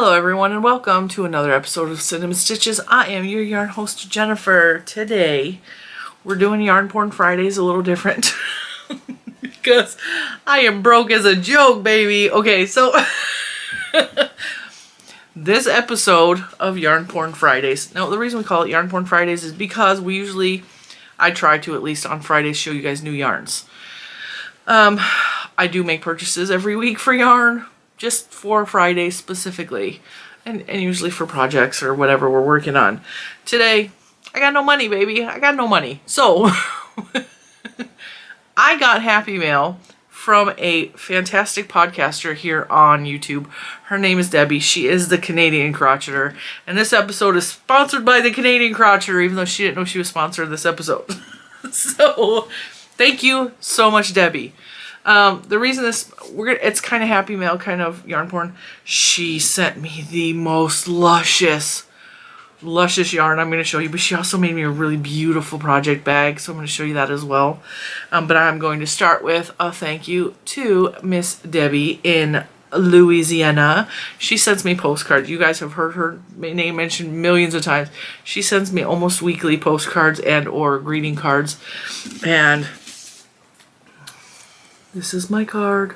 Hello everyone and welcome to another episode of Cinema Stitches. I am your yarn host Jennifer. Today we're doing Yarn Porn Fridays a little different because I am broke as a joke, baby. Okay, so this episode of Yarn Porn Fridays. Now the reason we call it Yarn Porn Fridays is because I try to at least on Fridays show you guys new yarns. I do make purchases every week for yarn. Just for Friday specifically, and usually for projects or whatever we're working on. Today, I got no money, baby. I got no money. So, I got happy mail from a fantastic podcaster here on YouTube. Her name is Debbie. She is the Canadian Crocheter, and this episode is sponsored by the Canadian Crocheter, even though she didn't know she was sponsored this episode. So, thank you so much, Debbie. The reason it's kind of happy mail, kind of yarn porn. She sent me the most luscious yarn I'm going to show you, but she also made me a really beautiful project bag, so I'm going to show you that as well. But I'm going to start with a thank you to Miss Debbie in Louisiana. She sends me postcards. You guys have heard her name mentioned millions of times. She sends me almost weekly postcards and or greeting cards, and this is my card.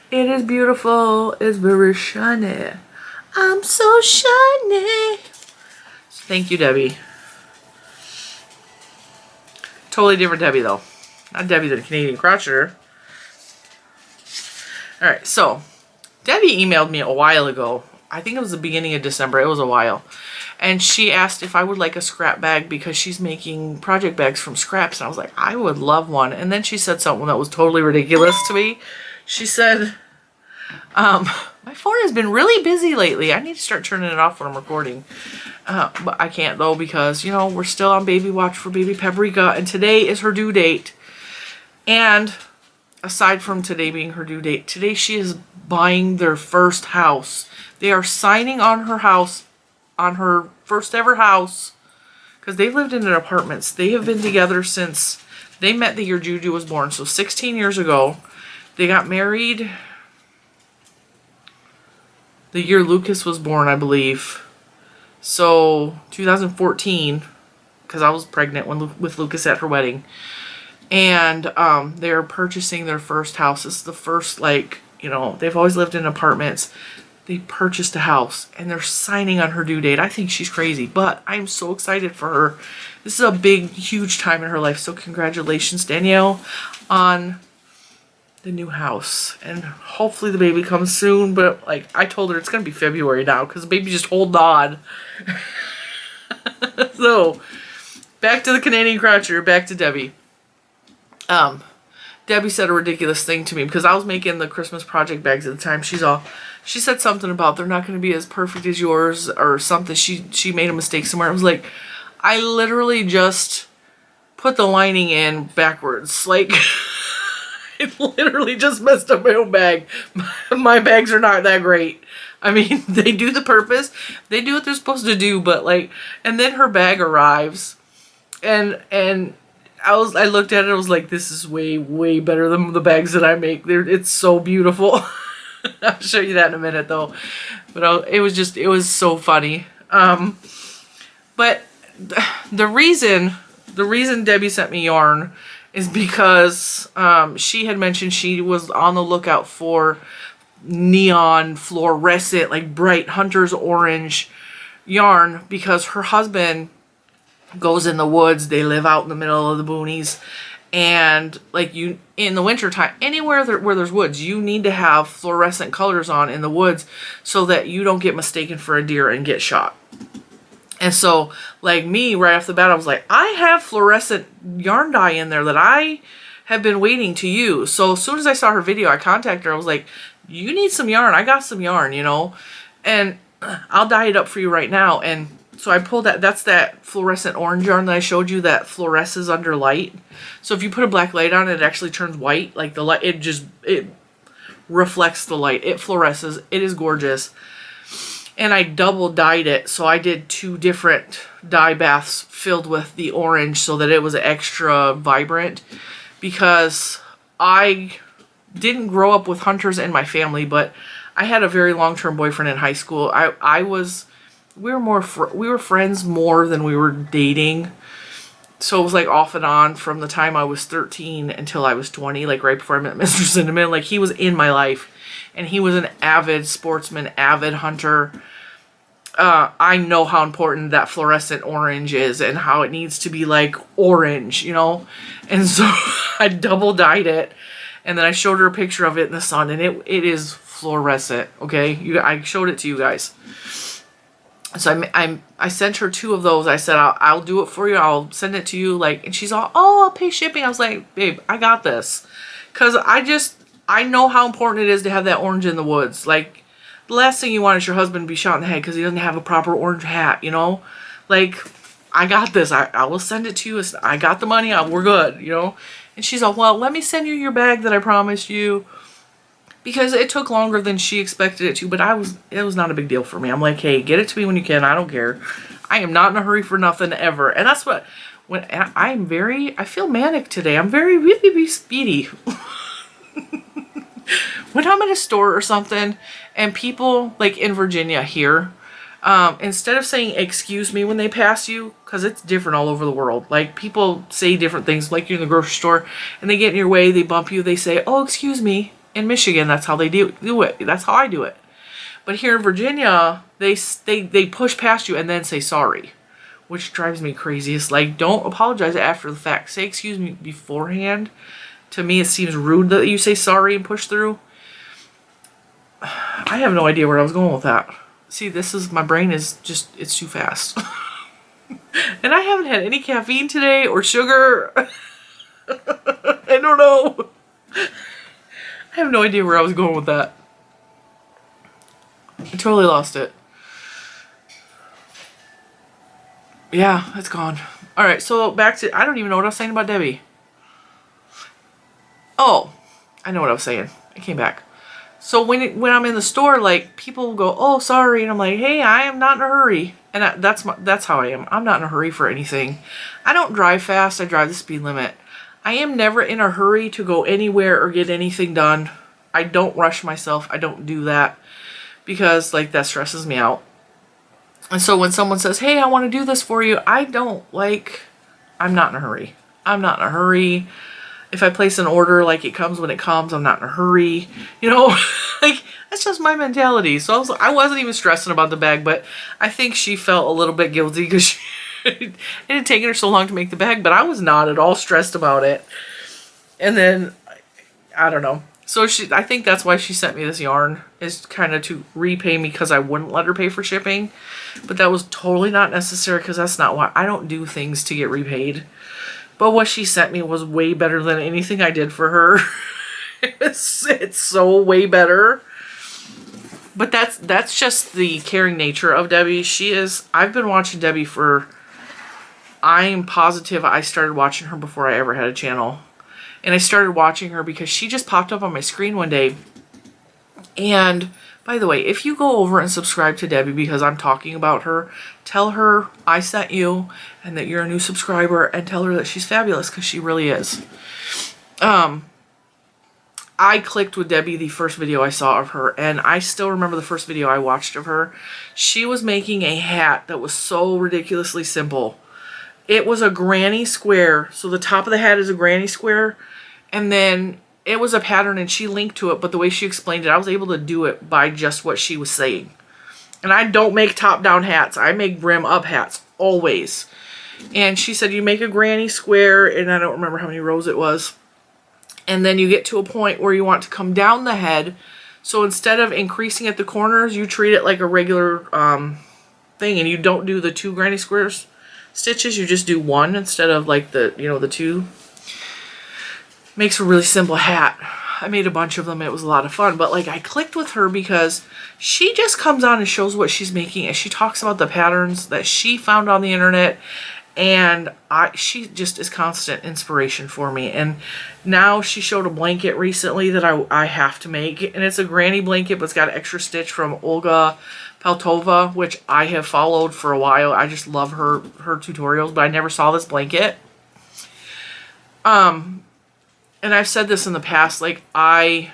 It is beautiful. It's very shiny. I'm so shiny. Thank you, Debbie. Totally different Debbie, though. Not Debbie the Canadian Crocheter. Alright, so Debbie emailed me a while ago. I think it was the beginning of December. It was a while. And she asked if I would like a scrap bag because she's making project bags from scraps. And I was like, I would love one. And then she said something that was totally ridiculous to me. She said, my phone has been really busy lately. I need to start turning it off when I'm recording. But I can't though because, you know, we're still on baby watch for baby Paprika. And today is her due date. And aside from today being her due date, today she is buying their first house. They are signing on her house, on her first ever house, because they've lived in apartments. They have been together since they met the year Juju was born, so 16 years ago. They got married the year Lucas was born, I believe. So 2014, because I was pregnant with Lucas at her wedding. And they're purchasing their first house. This is the first, like, you know, they've always lived in apartments. They purchased a house and they're signing on her due date. I think she's crazy, but I'm so excited for her. This is a big, huge time in her life. So congratulations, Danielle, on the new house. And hopefully the baby comes soon. But like I told her, it's going to be February now because the baby just holding on. So back to the Canadian Crocheter, back to Debbie. Debbie said a ridiculous thing to me because I was making the Christmas project bags at the time. She said something about they're not going to be as perfect as yours or something. She made a mistake somewhere. I was like, I literally just put the lining in backwards. Like, I literally just messed up my own bag. My bags are not that great. I mean, they do the purpose. They do what they're supposed to do, but like, and then her bag arrives and I looked at it, I was like, this is way, way better than the bags that I make. It's so beautiful. I'll show you that in a minute, though. But it was so funny. But the reason Debbie sent me yarn is because she had mentioned she was on the lookout for neon, fluorescent, like bright hunter's orange yarn because her husband goes in the woods. They live out in the middle of the boonies. And like you in the winter time, anywhere where there's woods, you need to have fluorescent colors on in the woods so that you don't get mistaken for a deer and get shot. And so like me, right off the bat, I was like, I have fluorescent yarn dye in there that I have been waiting to use. So as soon as I saw her video, I contacted her. I was like, you need some yarn. I got some yarn, you know, and I'll dye it up for you right now. And so I pulled that's that fluorescent orange yarn that I showed you that fluoresces under light. So if you put a black light on it, it actually turns white. Like the light, it reflects the light. It fluoresces. It is gorgeous. And I double dyed it. So I did 2 different dye baths filled with the orange so that it was extra vibrant. Because I didn't grow up with hunters in my family, but I had a very long-term boyfriend in high school. We were friends more than we were dating. So it was like off and on from the time I was 13 until I was 20, like right before I met Mr. Cinnamon. Like he was in my life, and he was an avid sportsman, avid hunter. I know how important that fluorescent orange is and how it needs to be like orange, you know? And so I double dyed it, and then I showed her a picture of it in the sun, and it is fluorescent, okay? I showed it to you guys. So I sent her 2 of those. I said, I'll do it for you. I'll send it to you. Like, and she's all, oh, I'll pay shipping. I was like, babe, I got this. Because I know how important it is to have that orange in the woods. Like, the last thing you want is your husband to be shot in the head because he doesn't have a proper orange hat, you know? Like, I got this. I will send it to you. I got the money. We're good, you know? And she's all, well, let me send you your bag that I promised you. Because it took longer than she expected it to, but it was not a big deal for me. I'm like, hey, get it to me when you can. I don't care. I am not in a hurry for nothing ever. And that's what, I feel manic today. I'm very really speedy. When I'm in a store or something, and people, like in Virginia here, instead of saying excuse me when they pass you, because it's different all over the world. Like, people say different things, like you're in the grocery store, and they get in your way, they bump you, they say, oh, excuse me. In Michigan, that's how they do it. That's how I do it. But here in Virginia, they push past you and then say sorry, which drives me crazy. It's like, don't apologize after the fact. Say excuse me beforehand. To me, it seems rude that you say sorry and push through. I have no idea where I was going with that. See, my brain is just, it's too fast. And I haven't had any caffeine today or sugar. I don't know. I have no idea where I was going with that. I totally lost it. Yeah, it's gone. Alright, so back to... I don't even know what I was saying about Debbie. Oh, I know what I was saying. I came back. So when I'm in the store, like, people will go, oh, sorry. And I'm like, hey, I am not in a hurry. And that's how I am. I'm not in a hurry for anything. I don't drive fast. I drive the speed limit. I am never in a hurry to go anywhere or get anything done. I don't rush myself. I don't do that because, like, that stresses me out. And so when someone says, hey, I want to do this for you, I'm not in a hurry. I'm not in a hurry. If I place an order, like, it comes when it comes, I'm not in a hurry. You know, like, that's just my mentality. So I wasn't even stressing about the bag, but I think she felt a little bit guilty because it had taken her so long to make the bag, but I was not at all stressed about it. And then, I don't know. So I think that's why she sent me this yarn, is kind of to repay me because I wouldn't let her pay for shipping. But that was totally not necessary because that's not why. I don't do things to get repaid. But what she sent me was way better than anything I did for her. It's so way better. But that's just the caring nature of Debbie. I've been watching Debbie for... I'm positive I started watching her before I ever had a channel. And I started watching her because she just popped up on my screen one day. And, by the way, if you go over and subscribe to Debbie because I'm talking about her, tell her I sent you and that you're a new subscriber, and tell her that she's fabulous because she really is. I clicked with Debbie the first video I saw of her, and I still remember the first video I watched of her. She was making a hat that was so ridiculously simple. It was a granny square. So the top of the hat is a granny square. And then it was a pattern and she linked to it. But the way she explained it, I was able to do it by just what she was saying. And I don't make top-down hats. I make brim-up hats. Always. And she said you make a granny square. And I don't remember how many rows it was. And then you get to a point where you want to come down the head. So instead of increasing at the corners, you treat it like a regular thing. And you don't do the 2 granny squares stitches, you just do 1 instead of like the 2. Makes a really simple hat. I made a bunch of them. It was a lot of fun. But like, I clicked with her because she just comes on and shows what she's making, and she talks about the patterns that she found on the internet, and she just is constant inspiration for me. And now she showed a blanket recently that I have to make, and it's a granny blanket, but it's got an extra stitch from Olga Peltova, which I have followed for a while. I just love her tutorials, but I never saw this blanket. And I've said this in the past, like, I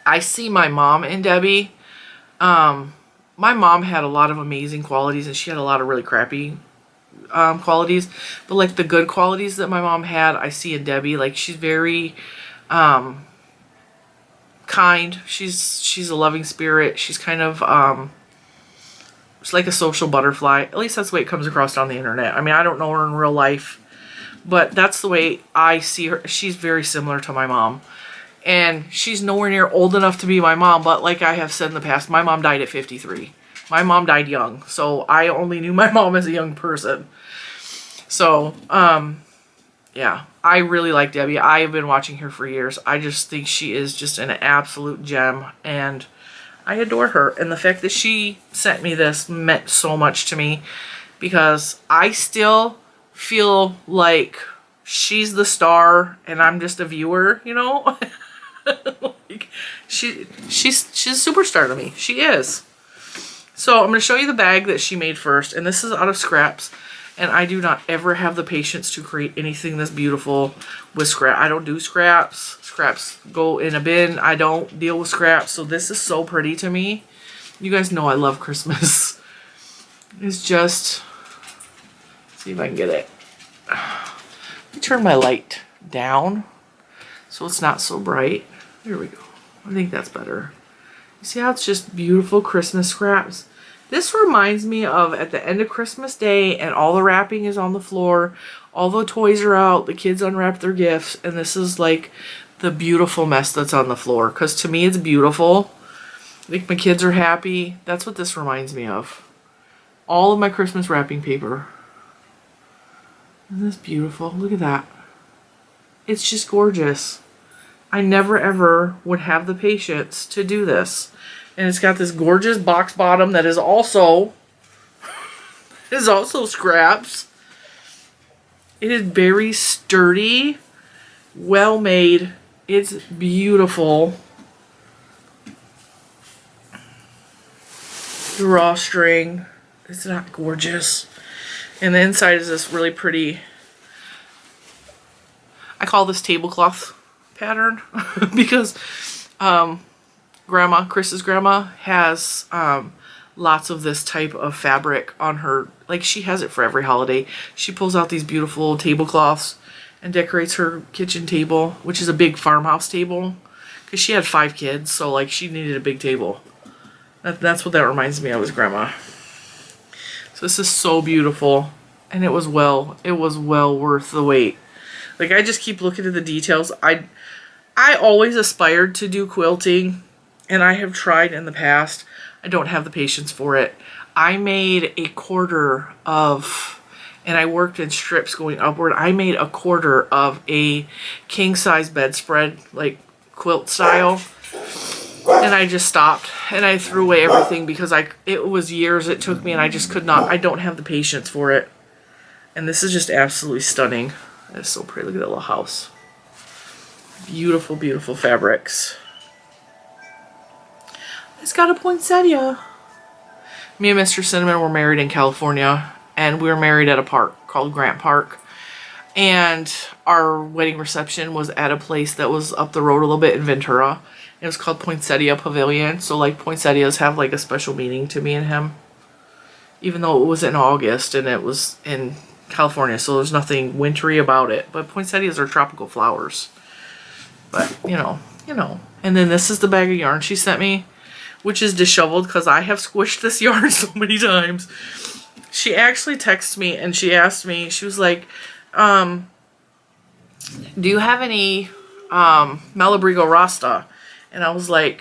I see my mom in Debbie. My mom had a lot of amazing qualities, and she had a lot of really crappy qualities. But like the good qualities that my mom had, I see in Debbie. Like she's very kind. She's a loving spirit. She's kind of she's like a social butterfly. At least that's the way it comes across on the internet. I mean, I don't know her in real life, but that's the way I see her. She's very similar to my mom. And she's nowhere near old enough to be my mom, but like I have said in the past, my mom died at 53. My mom died young, so I only knew my mom as a young person. So, yeah, I really like Debbie. I have been watching her for years. I just think she is just an absolute gem, and I adore her. And the fact that she sent me this meant so much to me, because I still feel like she's the star and I'm just a viewer, you know? Like, she's a superstar to me. She is. So I'm going to show you the bag that she made first, and this is out of scraps. And I do not ever have the patience to create anything this beautiful with scrap. I don't do scraps. Scraps go in a bin. I don't deal with scraps. So this is so pretty to me. You guys know I love Christmas. It's just, let's see if I can get it. Let me turn my light down so it's not so bright. There we go. I think that's better. You see how it's just beautiful Christmas scraps? This reminds me of at the end of Christmas Day, and all the wrapping is on the floor. All the toys are out. The kids unwrap their gifts. And this is like the beautiful mess that's on the floor. Because to me, it's beautiful. I think my kids are happy. That's what this reminds me of. All of my Christmas wrapping paper. Isn't this beautiful? Look at that. It's just gorgeous. I never ever would have the patience to do this. And it's got this gorgeous box bottom that is also scraps. It is very sturdy, well made. It's beautiful. Drawstring. It's not gorgeous. And the inside is this really pretty, I call this tablecloth pattern because Chris's grandma has lots of this type of fabric on her. Like, she has it for every holiday. She pulls out these beautiful tablecloths and decorates her kitchen table, which is a big farmhouse table, because she had 5 kids, so like she needed a big table. That's what that reminds me of, is grandma. So this is so beautiful, and it was well worth the wait. Like, I just keep looking at the details. I always aspired to do quilting, and I have tried in the past. I don't have the patience for it. I made a quarter of, and I worked in strips going upward. I made a quarter of a king-size bedspread, like quilt style. And I just stopped, and I threw away everything because it was years it took me, and I just could not. I don't have the patience for it. And this is just absolutely stunning. It's so pretty. Look at that little house. Beautiful, beautiful fabrics. It's got a poinsettia. Me and Mr. Cinnamon were married in California, and we were married at a park called Grant Park. And our wedding reception was at a place that was up the road a little bit in Ventura. It was called Poinsettia Pavilion. So like poinsettias have like a special meaning to me and him. Even though it was in August and it was in California, so there's nothing wintry about it. But poinsettias are tropical flowers. But, you know. And then this is the bag of yarn she sent me, which is disheveled because I have squished this yarn so many times. She actually texted me and she asked me, she was like, do you have any Malabrigo Rasta? And I was like,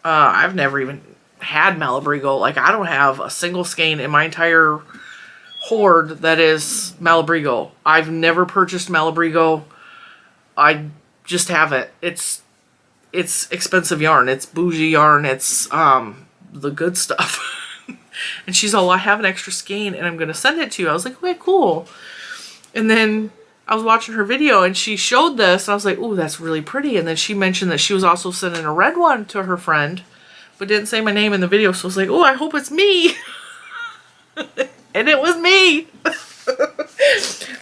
I've never even had Malabrigo. Like, I don't have a single skein in my entire hoard that is Malabrigo. I've never purchased Malabrigo. I just haven't. It's expensive yarn. It's bougie yarn. It's the good stuff. And she's all, I have an extra skein and I'm going to send it to you. I was like, okay, cool. And then I was watching her video and she showed this. And I was like, ooh, that's really pretty. And then she mentioned that she was also sending a red one to her friend, but didn't say my name in the video. So I was like, oh, I hope it's me. And it was me.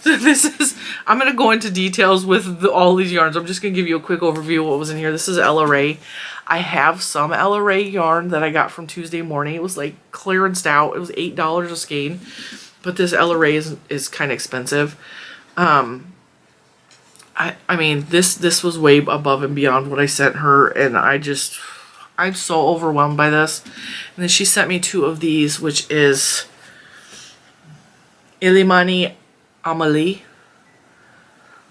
So this is, I'm going to go into details with all these yarns. I'm just going to give you a quick overview of what was in here. This is Ella Ray. I have some Ella Ray yarn that I got from Tuesday morning. It was like clearanced out. It was $8 a skein. But this Ella Ray is kind of expensive. I mean, this was way above and beyond what I sent her. And I'm so overwhelmed by this. And then she sent me 2 of these, which is Ilimani Amelie.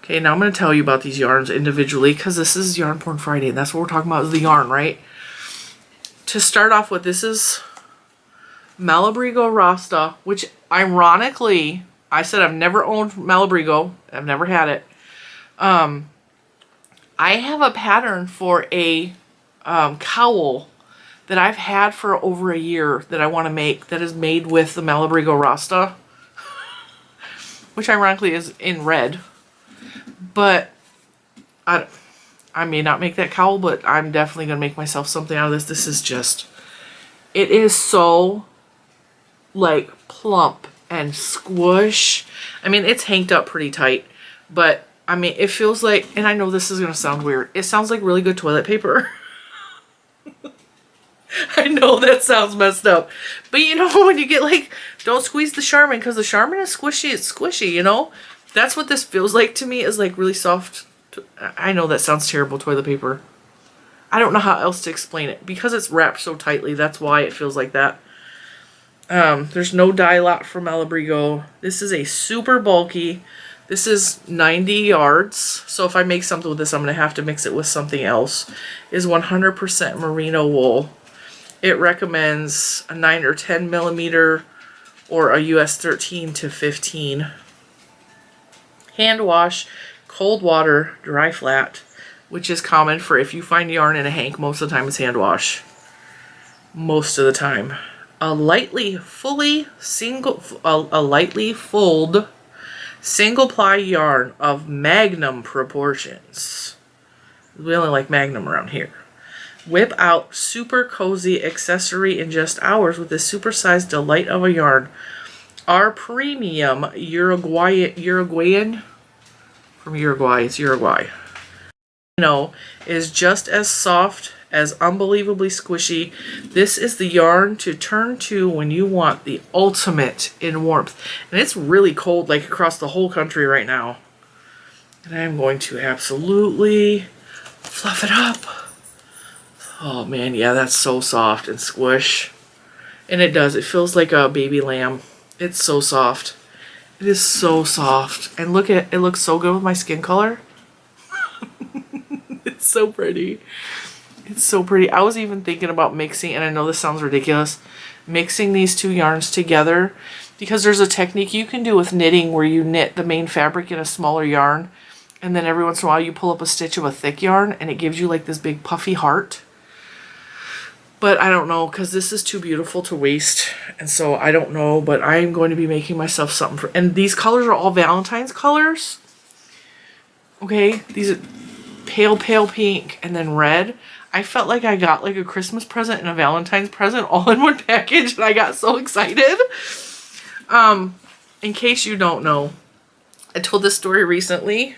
Okay, now I'm going to tell you about these yarns individually because this is Yarn Porn Friday and that's what we're talking about is the yarn, right? To start off with, this is Malabrigo Rasta, which ironically, I said I've never owned Malabrigo. I've never had it. I have a pattern for a cowl that I've had for over a year that I want to make that is made with the Malabrigo Rasta, which ironically is in red. But I may not make that cowl, but I'm definitely going to make myself something out of this. This is just, it is so like plump and squish. I mean, it's hanked up pretty tight, but I mean, it feels like, and I know this is going to sound weird. It sounds like really good toilet paper. I know that sounds messed up, but you know, when you get like, don't squeeze the Charmin because the Charmin is squishy. It's squishy, you know? That's what this feels like to me, is like really soft. I know that sounds terrible, toilet paper. I don't know how else to explain it. Because it's wrapped so tightly, that's why it feels like that. There's no dye lot from Malabrigo. This is a super bulky. This is 90 yards. So if I make something with this, I'm going to have to mix it with something else. Is 100% merino wool. It recommends a 9 or 10 millimeter or a US 13 to 15. Hand wash, cold water, dry flat, which is common for if you find yarn in a hank, most of the time it's hand wash. Most of the time. A lightly fold single ply yarn of magnum proportions. We only like magnum around here. Whip out super cozy accessory in just hours with this super-sized delight of a yarn. Our premium Uruguayan, from Uruguay, it's Uruguay, is just as soft as unbelievably squishy. This is the yarn to turn to when you want the ultimate in warmth. And it's really cold, like across the whole country right now. And I'm going to absolutely fluff it up. Oh man, yeah, that's so soft and squish. And it does, it feels like a baby lamb. It's so soft. It is so soft. And look at it, looks so good with my skin color. It's so pretty. It's so pretty. I was even thinking about mixing, and I know this sounds ridiculous, mixing these 2 yarns together, because there's a technique you can do with knitting where you knit the main fabric in a smaller yarn, and then every once in a while you pull up a stitch of a thick yarn and it gives you like this big puffy heart. But I don't know, because this is too beautiful to waste. And so I don't know, but I am going to be making myself something for... And these colors are all Valentine's colors. Okay, these are pale, pale pink and then red. I felt like I got like a Christmas present and a Valentine's present all in one package. And I got so excited. In case you don't know, I told this story recently.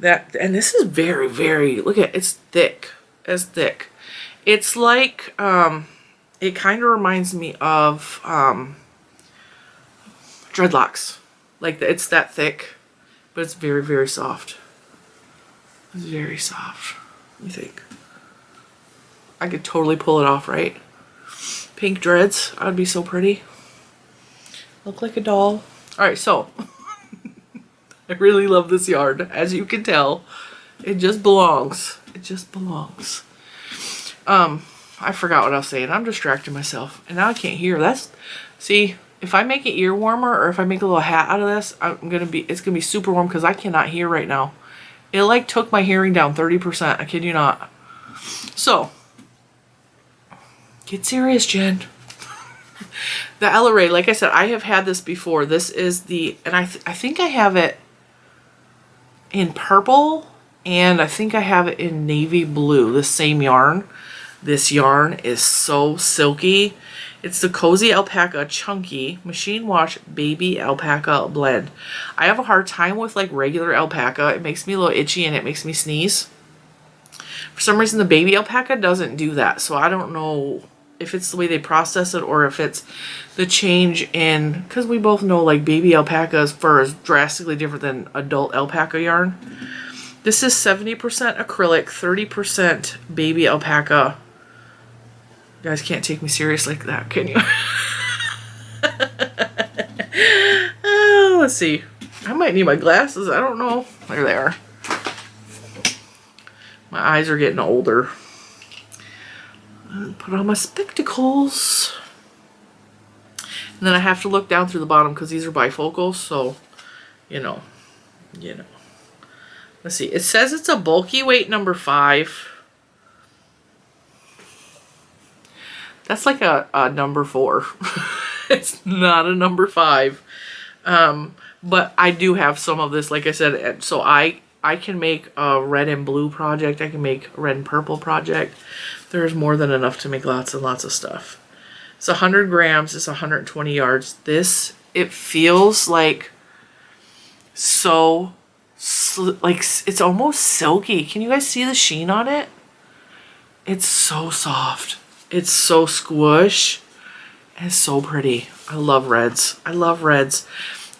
And this is very, very... Look at it, it's thick. As thick. It's like, it kind of reminds me of dreadlocks. Like, it's that thick, but it's very, very soft. It's very soft. What do you think? I could totally pull it off, right? Pink dreads. I would be so pretty. Look like a doll. Alright, so, I really love this yarn. As you can tell, it just belongs. It just belongs. I forgot what I was saying. I'm distracting myself. And now I can't hear. See, if I make an ear warmer or if I make a little hat out of this, it's gonna be super warm because I cannot hear right now. It like took my hearing down 30%. I kid you not. So, get serious, Jen. The Ella Ray, like I said, I have had this before. This is and I think I have it in purple and I think I have it in navy blue, the same yarn. This yarn is so silky. It's the Cozy Alpaca Chunky Machine Wash Baby Alpaca Blend. I have a hard time with like regular alpaca. It makes me a little itchy and it makes me sneeze. For some reason, the baby alpaca doesn't do that. So I don't know if it's the way they process it or if it's the change in, because we both know like baby alpaca's fur is drastically different than adult alpaca yarn. This is 70% acrylic, 30% baby alpaca. You guys can't take me serious like that, can you? Let's see. I might need my glasses. I don't know. There they are. My eyes are getting older. Put on my spectacles. And then I have to look down through the bottom because these are bifocals. So, you know. Let's see. It says it's a bulky weight number 5. That's like a number 4. It's not a number 5. But I do have some of this, like I said. So I can make a red and blue project. I can make a red and purple project. There's more than enough to make lots and lots of stuff. It's 100 grams. It's 120 yards. This, it feels like so, like it's almost silky. Can you guys see the sheen on it? It's so soft. It's so squish. And it's so pretty. I love reds. I love reds.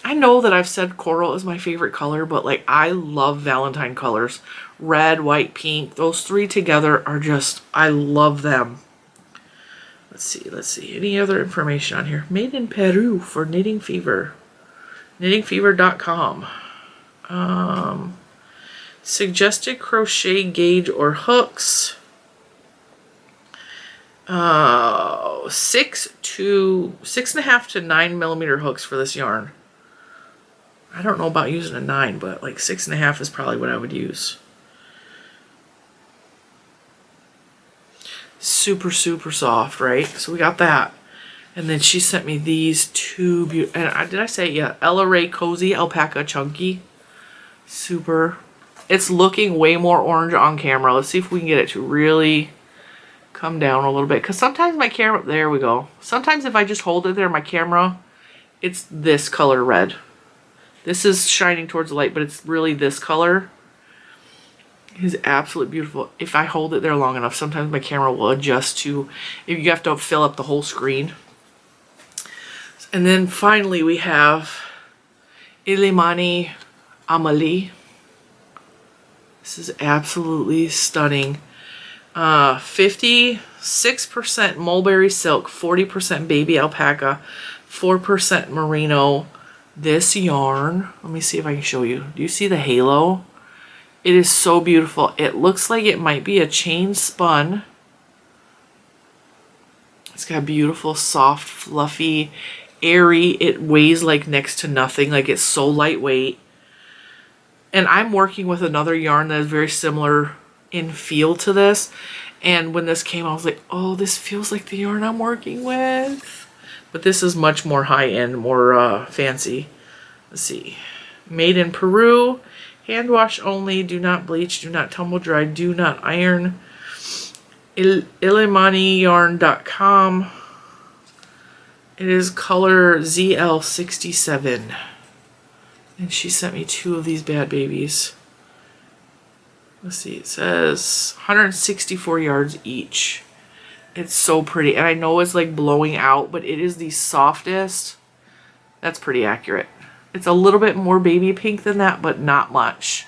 I know that I've said coral is my favorite color, but like I love Valentine colors. Red, white, pink. Those 3 together are just, I love them. Let's see. Any other information on here? Made in Peru for Knitting Fever. Knittingfever.com. Suggested crochet gauge or hooks. 6.5 to 9 millimeter hooks for this yarn. I don't know about using a 9, but like 6.5 is probably what I would use. Super, super soft, right? So we got that. And then she sent me these 2 beautiful, and did I say, yeah, Ella Ray Cozy Alpaca Chunky. Super. It's looking way more orange on camera. Let's see if we can get it to really come down a little bit. Because sometimes my camera, there we go. Sometimes if I just hold it there, my camera, it's this color red. This is shining towards the light, but it's really this color. It's absolutely beautiful. If I hold it there long enough, sometimes my camera will adjust to, if you have to fill up the whole screen. And then finally we have Ilimani Amelie. This is absolutely stunning. 56% mulberry silk, 40% baby alpaca, 4% merino. This yarn, let me see if I can show you. Do you see the halo? It is so beautiful. It looks like it might be a chain spun. It's got beautiful, soft, fluffy, airy. It weighs like next to nothing. Like it's so lightweight. And I'm working with another yarn that is very similar in feel to this. And when this came, I was like, oh, this feels like the yarn I'm working with. But this is much more high-end, more fancy. Let's see. Made in Peru. Hand wash only. Do not bleach. Do not tumble dry. Do not iron. IlimaniYarn.com. It is color ZL67. And she sent me 2 of these bad babies. Let's see. It says 164 yards each. It's so pretty. And I know it's like blowing out, but it is the softest. That's pretty accurate. It's a little bit more baby pink than that, but not much.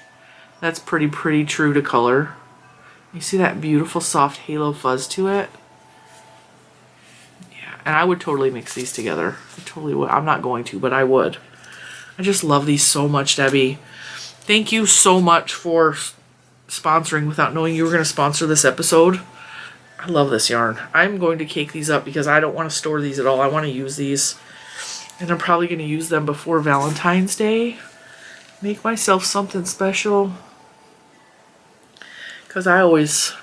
That's pretty true to color. You see that beautiful soft halo fuzz to it? Yeah, and I would totally mix these together. I totally would. I'm not going to, but I would. I just love these so much, Debbie. Thank you so much for sponsoring without knowing you were going to sponsor this episode. I love this yarn. I'm going to cake these up because I don't want to store these at all. I want to use these. And I'm probably going to use them before Valentine's Day. Make myself something special. Because I always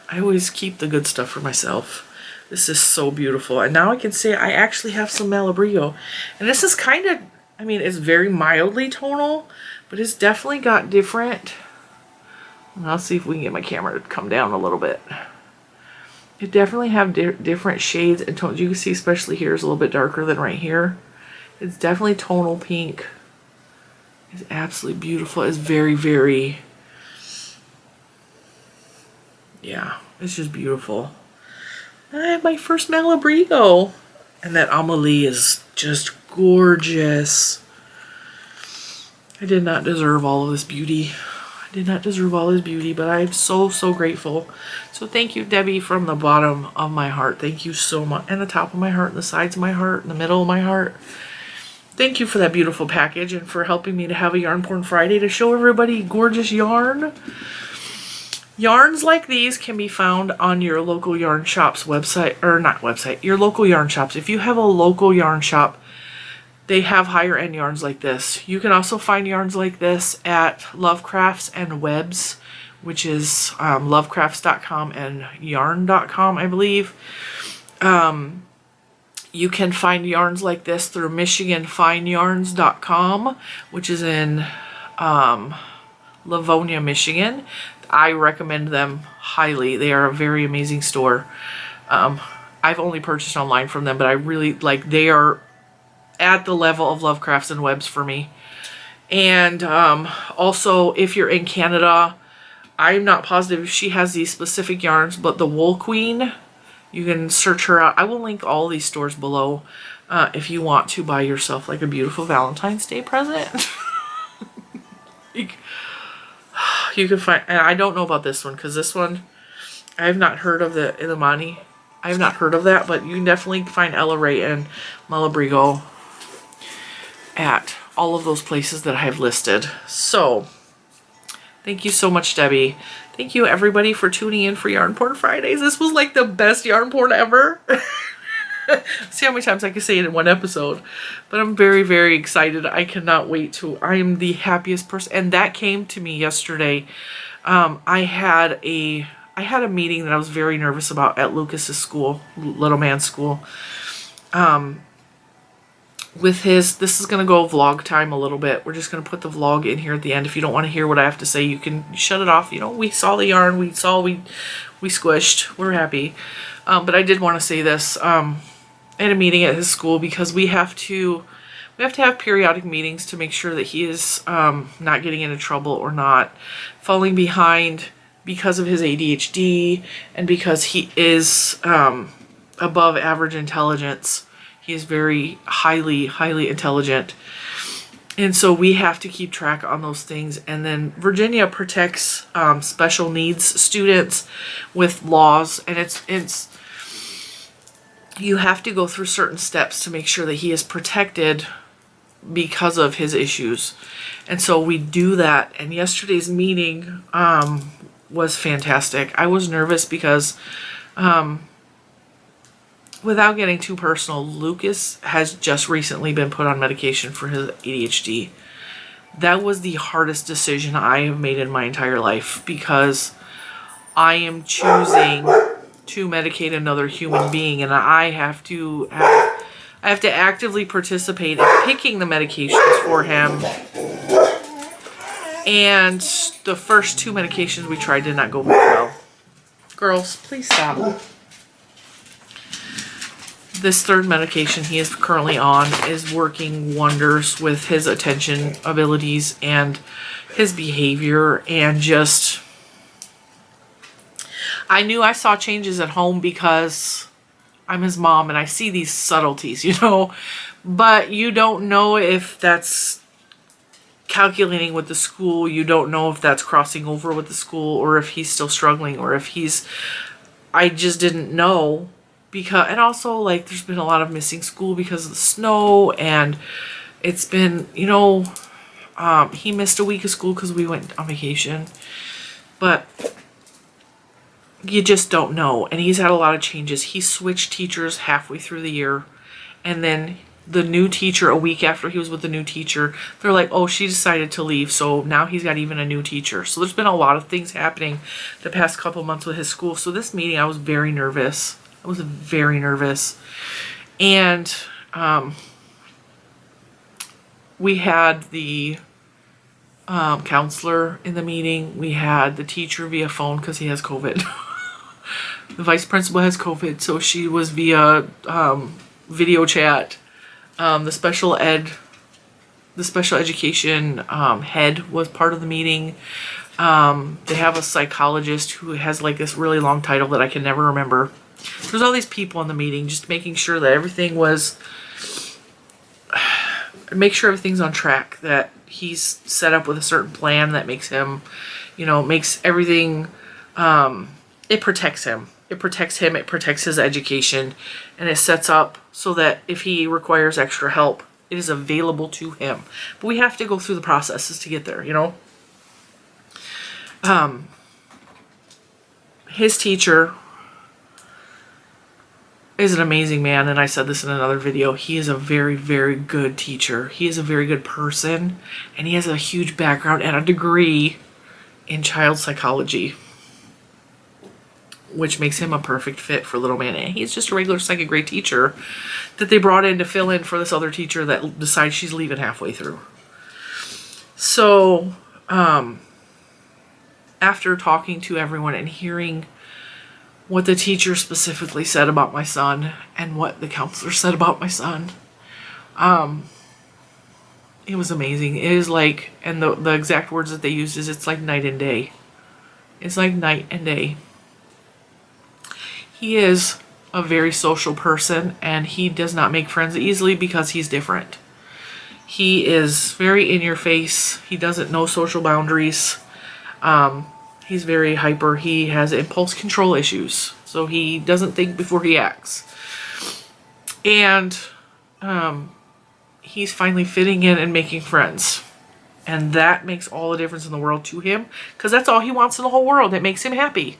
keep the good stuff for myself. This is so beautiful. And now I can say I actually have some Malabrio. And this is kind of, I mean, it's very mildly tonal. But it's definitely got different. And I'll see if we can get my camera to come down a little bit. It definitely have different shades and tones. You can see especially here is a little bit darker than right here. It's definitely tonal pink. It's absolutely beautiful. It's very, very, yeah, it's just beautiful. I have my first Malabrigo. And that Amelie is just gorgeous. I did not deserve all of this beauty. I did not deserve all this beauty, but I'm so, so grateful. So thank you, Debbie, from the bottom of my heart. Thank you so much. And the top of my heart, and the sides of my heart, and the middle of my heart. Thank you for that beautiful package and for helping me to have a Yarn Porn Friday to show everybody gorgeous yarn. Yarns like these can be found on your local yarn shop's website, or not website, your local yarn shops. If you have a local yarn shop, they have higher end yarns like this. You can also find yarns like this at Lovecrafts and Webs, which is lovecrafts.com and yarn.com, I believe. You can find yarns like this through michiganfineyarns.com, which is in Livonia, Michigan. I recommend them highly. They are a very amazing store. I've only purchased online from them, but I really like, they are at the level of Lovecrafts and Webs for me. And also, if you're in Canada, I'm not positive if she has these specific yarns, but the Wool Queen, you can search her out. I will link all these stores below if you want to buy yourself like a beautiful Valentine's Day present. You can find, and I don't know about this one, because this one, I have not heard of the Illimani. I have not heard of that, but you can definitely find Ella Ray and Malabrigo at all of those places that I have listed. So, thank you so much, Debbie. Thank you, everybody, for tuning in for Yarn Porn Fridays. This was like the best yarn porn ever. See how many times I can say it in one episode. But I'm very, very excited. I cannot wait to. I am the happiest person. And that came to me yesterday. I had a meeting that I was very nervous about at Lucas's school, little man's school. With his, this is going to go vlog time a little bit. We're just going to put the vlog in here at the end. If you don't want to hear what I have to say, you can shut it off. You know, we saw the yarn. We squished. We're happy. But I did want to say this. At a meeting at his school, because we have to have periodic meetings to make sure that he is not getting into trouble or not falling behind because of his ADHD, and because he is above average intelligence. He is very highly intelligent, and so we have to keep track on those things. And then Virginia protects special needs students with laws, and it's you have to go through certain steps to make sure that he is protected because of his issues. And so we do that. And yesterday's meeting was fantastic. I was nervous because, without getting too personal, Lucas has just recently been put on medication for his ADHD. That was the hardest decision I have made in my entire life, because I am choosing to medicate another human being, and I have to actively participate in picking the medications for him. And the first two medications we tried did not go very well. Girls, please stop. This third medication he is currently on is working wonders with his attention abilities and his behavior, and just, I knew I saw changes at home because I'm his mom and I see these subtleties, you know, but you don't know if that's calculating with the school. You don't know if that's crossing over with the school, or if he's still struggling, or if I just didn't know, because, and also, like, there's been a lot of missing school because of the snow, and it's been, you know, he missed a week of school because we went on vacation, but you just don't know. And he's had a lot of changes. He switched teachers halfway through the year, and then the new teacher, a week after he was with the new teacher, they're like, oh, she decided to leave, so now he's got even a new teacher. So there's been a lot of things happening the past couple months with his school. So this meeting, I was very nervous. I was very nervous. And we had the counselor in the meeting. We had the teacher via phone because he has COVID. The vice principal has COVID, so she was via video chat. The special education head was part of the meeting. They have a psychologist who has like this really long title that I can never remember. There's all these people in the meeting just making sure that make sure everything's on track, that he's set up with a certain plan that makes him, makes everything, it protects him. It protects him, it protects his education, and it sets up so that if he requires extra help, it is available to him. But we have to go through the processes to get there, His teacher is an amazing man, and I said this in another video. He is a very, very good teacher. He is a very good person, and he has a huge background and a degree in child psychology, which makes him a perfect fit for little man. And he's just a regular second grade teacher that they brought in to fill in for this other teacher that decides she's leaving halfway through. So, after talking to everyone and hearing what the teacher specifically said about my son and what the counselor said about my son, it was amazing. It is like, and the exact words that they used is, it's like night and day. It's like night and day. He is a very social person, and he does not make friends easily because he's different. He is very in your face. He doesn't know social boundaries. He's very hyper. He has impulse control issues, so he doesn't think before he acts. And he's finally fitting in and making friends. And that makes all the difference in the world to him, because that's all he wants in the whole world. It makes him happy.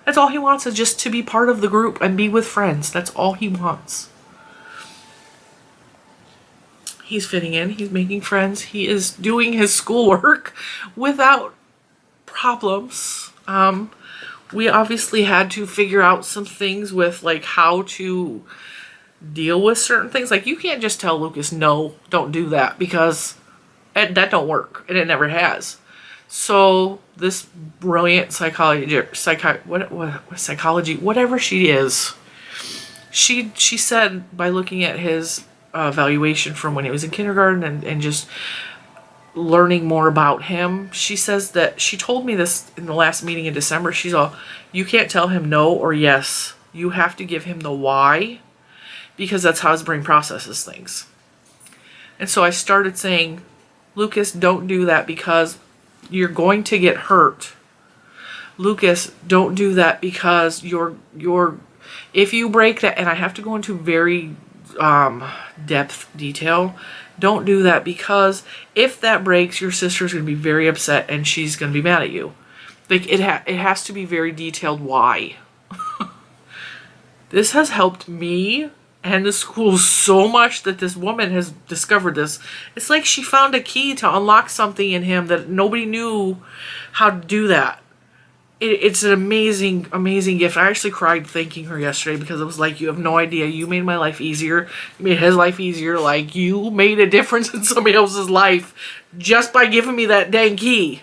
That's all he wants, is just to be part of the group and be with friends. That's all he wants. He's fitting in. He's making friends. He is doing his schoolwork without problems. We obviously had to figure out some things with like how to deal with certain things. Like, you can't just tell Lucas, no, don't do that, because that don't work, and it never has. So this brilliant psychology, whatever she is, she said, by looking at his evaluation from when he was in kindergarten and just learning more about him, she says that, she told me this in the last meeting in December, she's all, you can't tell him no or yes. You have to give him the why, because that's how his brain processes things. And so I started saying, Lucas, don't do that because you're going to get hurt. Lucas, don't do that because if you break that, and I have to go into very depth detail, don't do that, because if that breaks, your sister's going to be very upset and she's going to be mad at you. Like, it has to be very detailed why. This has helped me and the school so much that this woman has discovered this. It's like she found a key to unlock something in him that nobody knew how to do that. It's an amazing, amazing gift. I actually cried thanking her yesterday, because it was like, you have no idea. You made my life easier. You made his life easier. Like, you made a difference in somebody else's life just by giving me that dang key.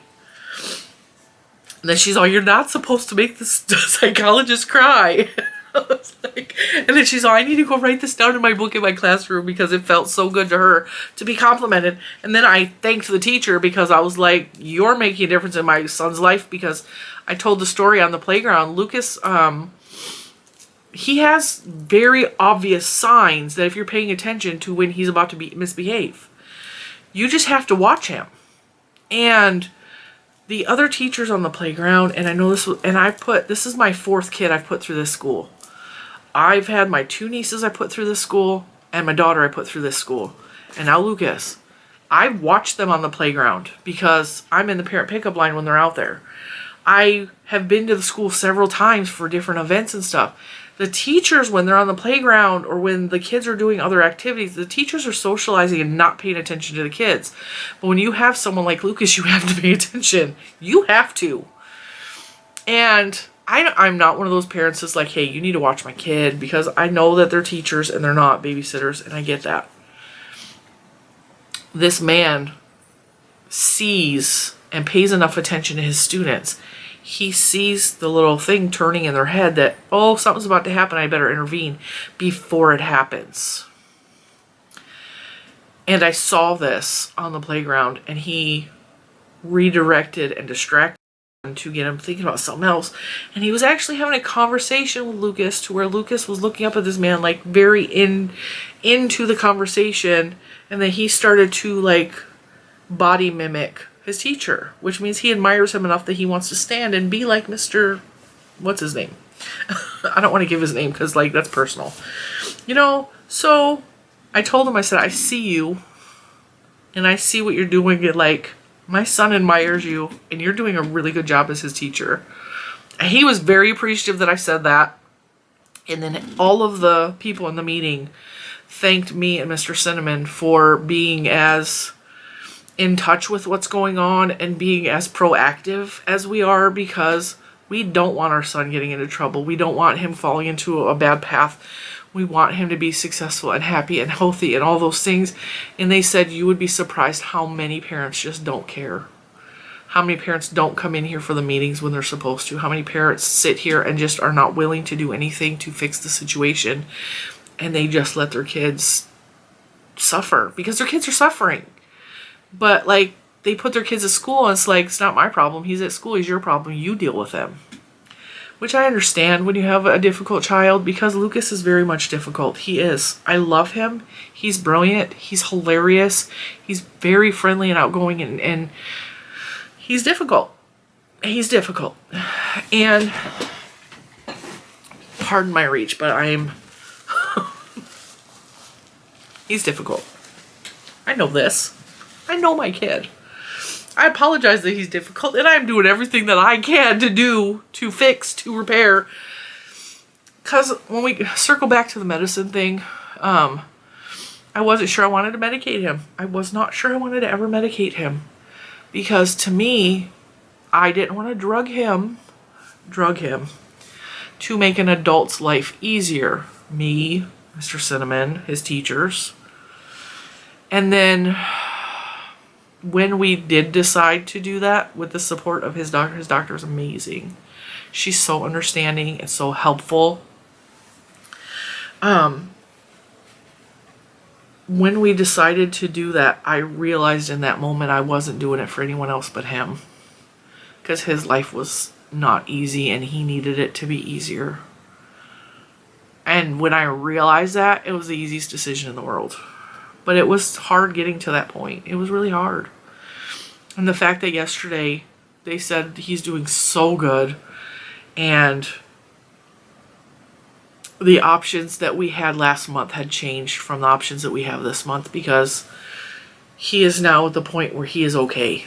And then she's all, you're not supposed to make this psychologist cry. I was like, and then she's all, I need to go write this down in my book in my classroom, because it felt so good to her to be complimented. And then I thanked the teacher, because I was like, you're making a difference in my son's life, because I told the story on the playground. Lucas, he has very obvious signs that if you're paying attention to when he's about to misbehave. You just have to watch him. And the other teachers on the playground, and I know this, this is my fourth kid I've put through this school. I've had my 2 nieces I put through this school, and my daughter I put through this school. And now Lucas. I watch them on the playground, because I'm in the parent pickup line when they're out there. I have been to the school several times for different events and stuff. The teachers, when they're on the playground or when the kids are doing other activities, the teachers are socializing and not paying attention to the kids. But when you have someone like Lucas, you have to pay attention. You have to. And I'm not one of those parents that's like, hey, you need to watch my kid, because I know that they're teachers and they're not babysitters, and I get that. This man sees and pays enough attention to his students. he sees the little thing turning in their head that, oh, something's about to happen, I better intervene before it happens. And I saw this on the playground, and he redirected and distracted him to get him thinking about something else. And he was actually having a conversation with Lucas, to where Lucas was looking up at this man like very into the conversation, and then he started to like body mimic his teacher, which means he admires him enough that he wants to stand and be like Mr. What's his name? I don't want to give his name because like that's personal. You know, so I told him, I said, I see you and I see what you're doing. And like, my son admires you and you're doing a really good job as his teacher. And he was very appreciative that I said that. And then all of the people in the meeting thanked me and Mr. Cinnamon for being as in touch with what's going on and being as proactive as we are, because we don't want our son getting into trouble. We don't want him falling into a bad path. We want him to be successful and happy and healthy and all those things. And they said you would be surprised how many parents just don't care. How many parents don't come in here for the meetings when they're supposed to. How many parents sit here and just are not willing to do anything to fix the situation. And they just let their kids suffer because their kids are suffering. But like, they put their kids at school and it's like, it's not my problem. He's at school. He's your problem. You deal with him. Which I understand when you have a difficult child, because Lucas is very much difficult. He is. I love him. He's brilliant. He's hilarious. He's very friendly and outgoing, and he's difficult. He's difficult. And pardon my reach, but he's difficult. I know this. I know my kid. I apologize that he's difficult, and I'm doing everything that I can to do, to fix, to repair. Because when we circle back to the medicine thing, I wasn't sure I wanted to medicate him. I was not sure I wanted to ever medicate him. Because to me, I didn't want to drug him to make an adult's life easier. Me, Mr. Cinnamon, his teachers. And then when we did decide to do that with the support of his doctor is amazing. She's so understanding and so helpful. When we decided to do that, I realized in that moment I wasn't doing it for anyone else but him. Because his life was not easy and he needed it to be easier. And when I realized that, it was the easiest decision in the world. But it was hard getting to that point. It was really hard. And the fact that yesterday they said he's doing so good, and the options that we had last month had changed from the options that we have this month, because he is now at the point where he is okay.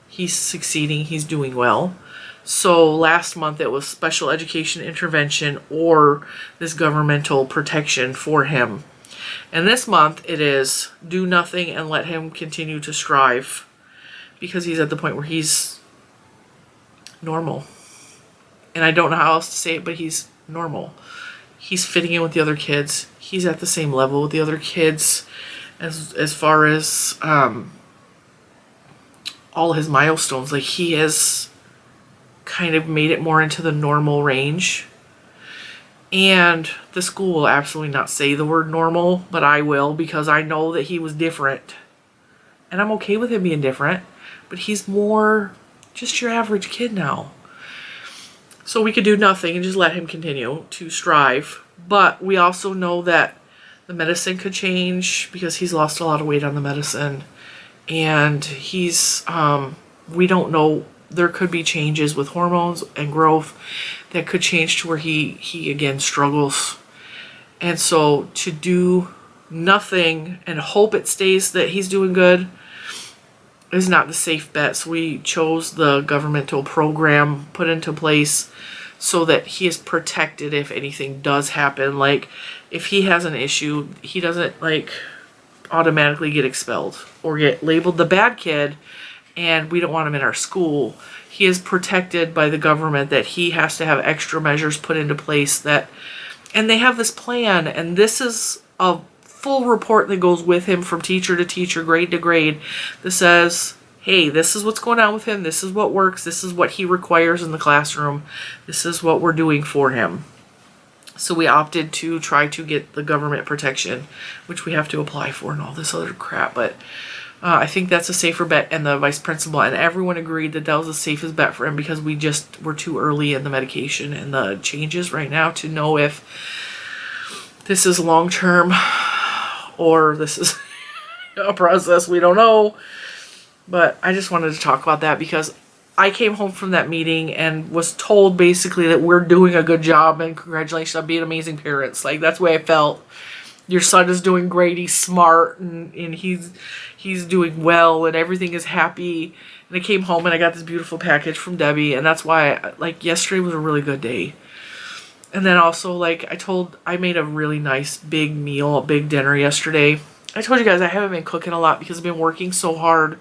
He's succeeding. He's doing well. So last month it was special education intervention or this governmental protection for him. And this month it is do nothing and let him continue to strive, because he's at the point where he's normal. And I don't know how else to say it, but he's normal. He's fitting in with the other kids. He's at the same level with the other kids as far as all his milestones. Like, he has kind of made it more into the normal range. And the school will absolutely not say the word normal, but I will, because I know that he was different. And I'm okay with him being different, but he's more just your average kid now. So we could do nothing and just let him continue to strive. But we also know that the medicine could change, because he's lost a lot of weight on the medicine. And he's, we don't know, there could be changes with hormones and growth that could change to where he again struggles. And so to do nothing and hope it stays that he's doing good is not the safe bet. So we chose the governmental program put into place so that he is protected if anything does happen. Like, if he has an issue, he doesn't like automatically get expelled or get labeled the bad kid and we don't want him in our school. He is protected by the government, that he has to have extra measures put into place that, and they have this plan, and this is a full report that goes with him from teacher to teacher, grade to grade, that says, hey, this is what's going on with him. This is what works. This is what he requires in the classroom. This is what we're doing for him. So we opted to try to get the government protection, which we have to apply for and all this other crap. But I think that's a safer bet. And the vice principal and everyone agreed that that was the safest bet for him, because we just were too early in the medication and the changes right now to know if this is long-term or this is a process. We don't know. But I just wanted to talk about that because I came home from that meeting and was told basically that we're doing a good job and congratulations on being amazing parents. Like, that's the way I felt. Your son is doing great. He's smart and he's doing well and everything is happy. And I came home and I got this beautiful package from Debbie, and that's why yesterday was a really good day. And then also, I made a really nice big meal, a big dinner yesterday. I told you guys I haven't been cooking a lot because I've been working so hard.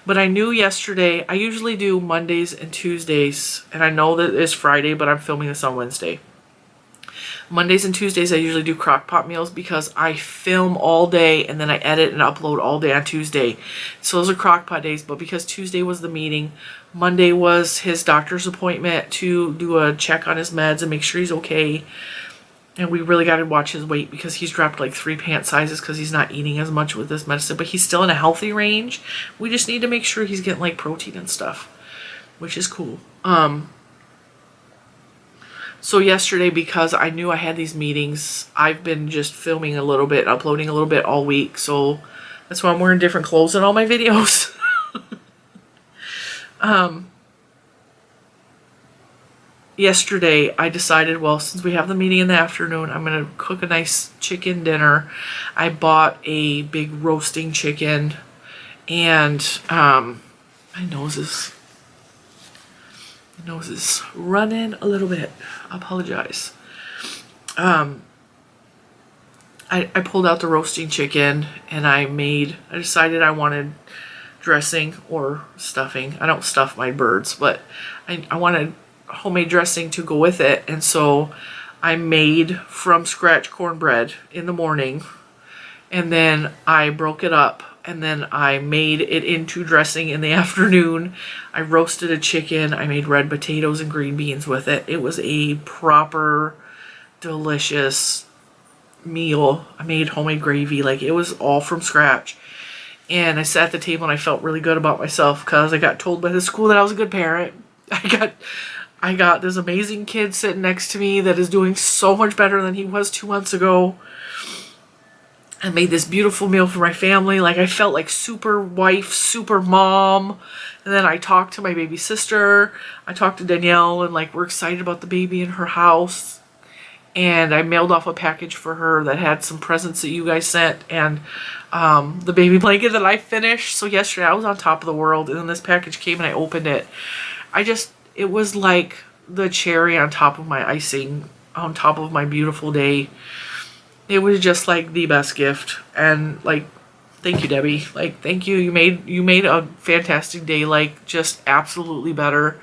But I knew yesterday, I usually do Mondays and Tuesdays, and I know that it's Friday, but I'm filming this on Wednesday. Mondays and Tuesdays, I usually do crock pot meals because I film all day and then I edit and upload all day on Tuesday. So those are crock pot days, but because Tuesday was the meeting, Monday was his doctor's appointment to do a check on his meds and make sure he's okay. And we really got to watch his weight because he's dropped like 3 pant sizes because he's not eating as much with this medicine. But he's still in a healthy range. We just need to make sure he's getting like protein and stuff, which is cool. So yesterday, because I knew I had these meetings, I've been just filming a little bit, uploading a little bit all week. So that's why I'm wearing different clothes in all my videos. Yesterday, I decided, well, since we have the meeting in the afternoon, I'm going to cook a nice chicken dinner. I bought a big roasting chicken, and my nose is running a little bit. I apologize. I pulled out the roasting chicken, and I decided I wanted dressing or stuffing. I don't stuff my birds, but I wanted homemade dressing to go with it, and so I made from scratch cornbread in the morning, and then I broke it up, and then I made it into dressing in the afternoon. I roasted a chicken. I made red potatoes and green beans with it. It was a proper delicious meal. I made homemade gravy. It was all from scratch. And I sat at the table and I felt really good about myself because I got told by the school that I was a good parent. I got this amazing kid sitting next to me that is doing so much better than he was 2 months ago. I made this beautiful meal for my family. I felt like super wife, super mom. And then I talked to my baby sister. I talked to Danielle, and we're excited about the baby in her house. And I mailed off a package for her that had some presents that you guys sent, and the baby blanket that I finished. So yesterday I was on top of the world, and then this package came and I opened it. It was like the cherry on top of my icing, on top of my beautiful day. It was just the best gift. And thank you, Debbie. Thank you. You made a fantastic day, just absolutely better.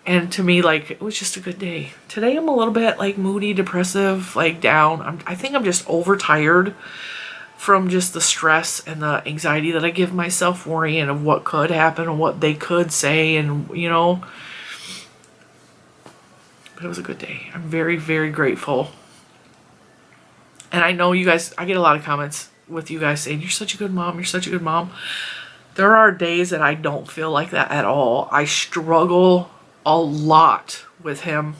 And to me, it was just a good day. Today I'm a little bit moody, depressive, down. I think I'm just overtired from just the stress and the anxiety that I give myself, worrying of what could happen and what they could say, and but it was a good day. I'm very, very grateful. And I know you guys, I get a lot of comments with you guys saying, you're such a good mom, you're such a good mom. There are days that I don't feel like that at all. I struggle a lot with him.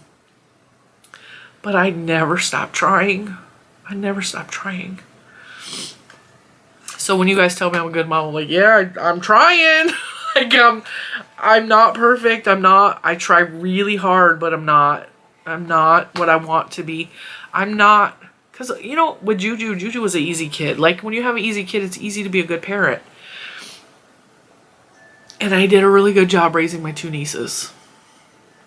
But I never stop trying. I never stop trying. So when you guys tell me I'm a good mom, I'm like, yeah, I'm trying. I'm not perfect. I try really hard, but I'm not what I want to be. I'm not, because, with Juju was an easy kid. When you have an easy kid, it's easy to be a good parent. And I did a really good job raising my 2 nieces.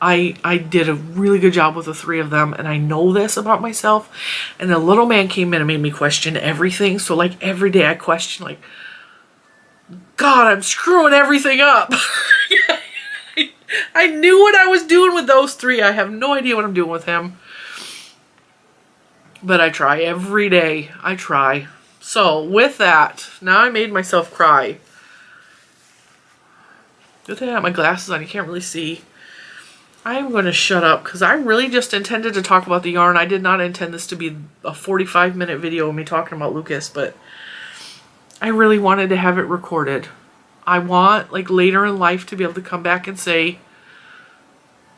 I did a really good job with the 3 of them, and I know this about myself. And the little man came in and made me question everything. So every day I question, God, I'm screwing everything up. I knew what I was doing with those 3. I have no idea what I'm doing with him. But I try every day. I try. So with that, now I made myself cry. Good thing I have my glasses on. You can't really see. I'm going to shut up because I really just intended to talk about the yarn. I did not intend this to be a 45-minute video of me talking about Lucas, but I really wanted to have it recorded. I want, like, later in life to be able to come back and say,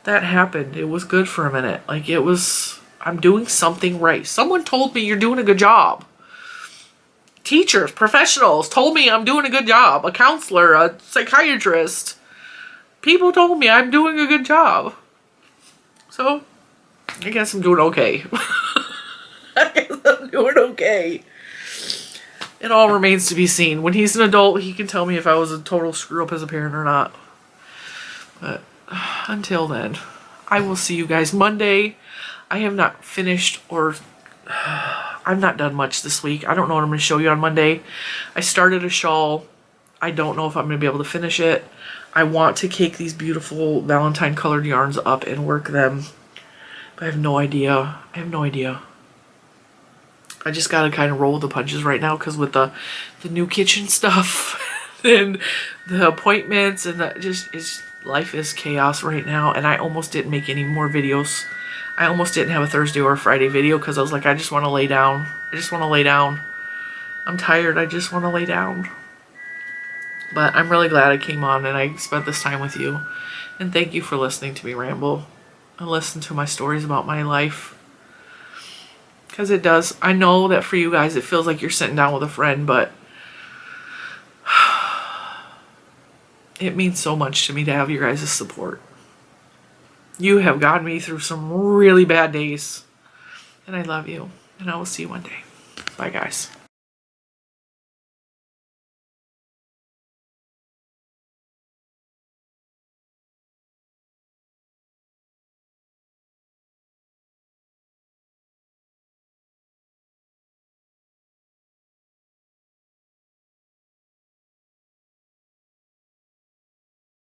that happened. It was good for a minute. Like, it was, I'm doing something right. Someone told me you're doing a good job. Teachers, professionals told me I'm doing a good job. A counselor, a psychiatrist. People told me I'm doing a good job. So, I guess I'm doing okay. I guess I'm doing okay. It all remains to be seen. When he's an adult, he can tell me if I was a total screw-up as a parent or not. But until then, I will see you guys Monday. I have not finished or... I've not done much this week. I don't know what I'm going to show you on Monday. I started a shawl. I don't know if I'm going to be able to finish it. I want to cake these beautiful Valentine colored yarns up and work them. But I have no idea. I have no idea. I just got to kind of roll with the punches right now because with the new kitchen stuff and the appointments and life is chaos right now. And I almost didn't make any more videos. I almost didn't have a Thursday or a Friday video because I was like, I just want to lay down. I just want to lay down. I'm tired. I just want to lay down. But I'm really glad I came on and I spent this time with you. And thank you for listening to me ramble and listen to my stories about my life. Because it does. I know that for you guys it feels like you're sitting down with a friend, but it means so much to me to have your guys' support. You have gotten me through some really bad days. And I love you. And I will see you one day. Bye, guys.